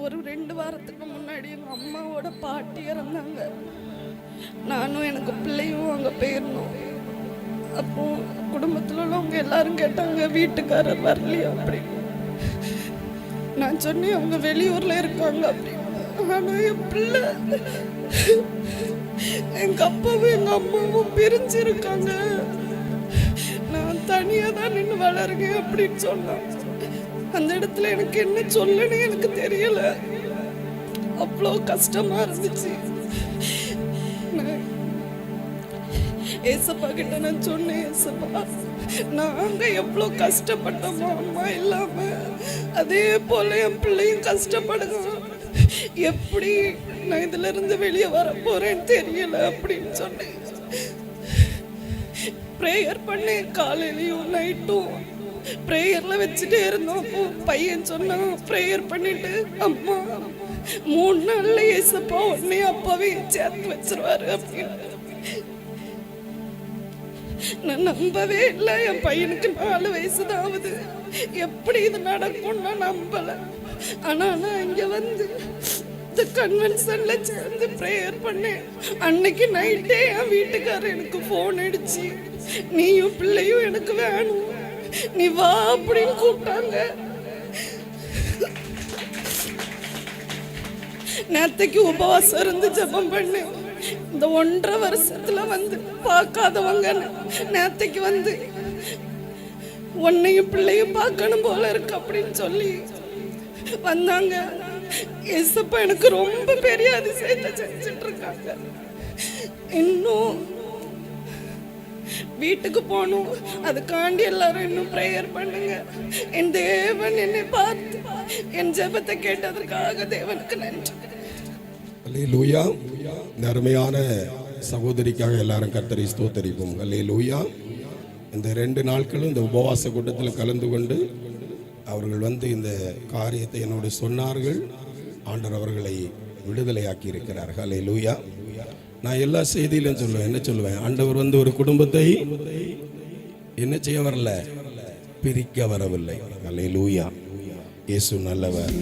ஒரு 2 வாரத்துக்கு முன்னாடி எங்கள் அம்மாவோட பாட்டி இறந்தாங்க. நானும் எனக்கு பிள்ளையும் அங்கே போயிருந்தோம். அப்போ குடும்பத்தில் உள்ளவங்க எல்லாரும் கேட்டாங்க, வீட்டுக்காரர் வரலையா அப்படின்னு. நான் சொன்னேன் அவங்க வெளியூரில் இருக்காங்க அப்படின்னு. ஆனால் என் பிள்ளை, எங்கள் அப்பாவும் எங்கள் அம்மாவும் பிரிஞ்சிருக்காங்க, நான் தனியாக தான் நின்று வளருங்க அப்படின்னு சொன்னான். அந்த இடத்துல எனக்கு என்ன சொல்லணும் எனக்கு தெரியல. அவ்வளோ கஷ்டமா இருந்துச்சு. ஏசப்பா கிட்ட நான் சொன்னேன், ஏசப்பா நாங்க எவ்வளோ கஷ்டப்பட்டோமோ அம்மா இல்லாம, அதே போல என் பிள்ளையும் கஷ்டப்படுங்க, எப்படி நான் இதுல இருந்து வெளியே வர போறேன்னு தெரியல அப்படின்னு சொன்னேன். ப்ரேயர் பண்ணேன், காலையிலையும் நைட்டும் ப்ரேயரில் வச்சுட்டே இருந்தோம். அப்போ பையன் சொன்னான், ப்ரேயர் பண்ணிட்டு அம்மா 3 நாள்ல ஏசப்பா உடனே அப்பாவே சேர்த்து வச்சிருவாரு அப்படின்னு. நான் நம்பவே இல்லை. என் பையனுக்கு 4 வயசு தான் ஆகுது. எப்படி இது நடக்கும் நான் நம்பலை. ஆனால் நான் இங்கே வந்து இந்த கன்வென்ஷன்ல சேர்ந்து ப்ரேயர் பண்ணேன். அன்னைக்கு நைட்டே என் வீட்டுக்காரர் எனக்கு ஃபோன் அடிச்சு, நீயும் பிள்ளையும் எனக்கு வேணும், நீ வா அப்படின்னு கூப்பிட்டாங்க. நேத்தைக்கு உபவாசம் இருந்து ஜெபம் பண்ணேன். இந்த 1.5 வருஷத்துல வந்து பார்க்காதவங்க நேத்தைக்கு வந்து உன்னையும் பிள்ளையும் பார்க்கணும் போல இருக்கு அப்படின்னு சொல்லி வந்தாங்க. ஏசப்பா எனக்கு ரொம்ப பெரிய அதிசயத்தை செஞ்சுட்டு இருக்காங்க. இன்னும் வீட்டுக்கு போகணும், அதுக்காண்டி எல்லாரும் இன்னும் ப்ரேயர் பண்ணுங்க. என் தேவன் என்னை பார்த்து என் ஜெபத்தை கேட்டதற்காக தேவனுக்கு நன்றி. அல்லேலூயா. இந்த அருமையான சகோதரிக்காக எல்லாரும் கர்த்தரை ஸ்தோத்தரிப்போம். அல்லேலூயா. இந்த 2 நாட்களும் இந்த உபவாச கூட்டத்தில் கலந்து கொண்டு அவர்கள் வந்து இந்த காரியத்தை என்னோடு சொன்னார்கள். ஆண்டவர் அவர்களை விடுதலையாக்கி இருக்கிறார்கள். அல்லேலூயா. நான் எல்லா செய்தியிலும் சொல்லுவேன், என்ன சொல்லுவேன், ஆண்டவர் வந்து ஒரு குடும்பத்தை என்ன செய்ய வரல, பிரிக்க வரவில்லை. அல்லேலூயா. இயேசு நல்லவர்.